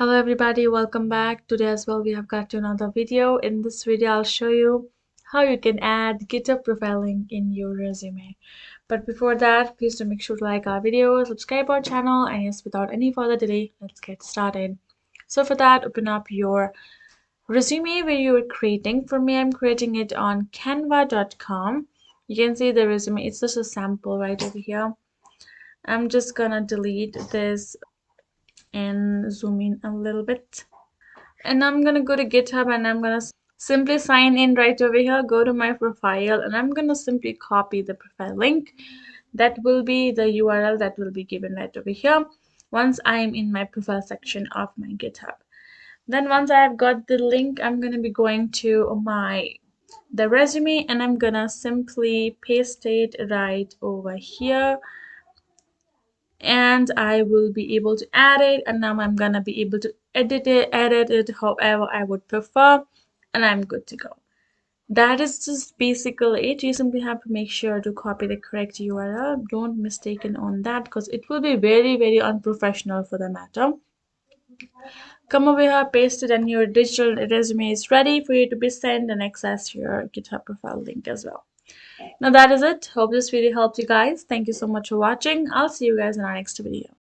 Hello everybody, welcome back. Today as well we have got to another video. In this video I'll show you how you can add Github profiling in your resume. But before that, please do make sure to like our video, subscribe our channel, and yes, without any further delay, let's get started. So for that, open up your resume where you are creating. For me, I'm creating it on canva.com. You can see the resume, it's just a sample right over here. I'm just gonna delete this and zoom in a little bit, and I'm gonna go to GitHub and I'm gonna simply sign in right over here. Go to my profile and I'm gonna simply copy the profile link. That will be the URL that will be given right over here once I'm in my profile section of my GitHub. Then once I've got the link, I'm gonna be going to the resume and I'm gonna simply paste it right over here, and I will be able to add it, and now I'm gonna be able to edit it however I would prefer, and I'm good to go. That is just basically it. You simply have to make sure to copy the correct URL. Don't mistaken on that, because it will be very unprofessional for the matter. Come over here, paste it, and your digital resume is ready for you to be sent and access your GitHub profile link as well. Now that is it. Hope this video helped you guys. Thank you so much for watching. I'll see you guys in our next video.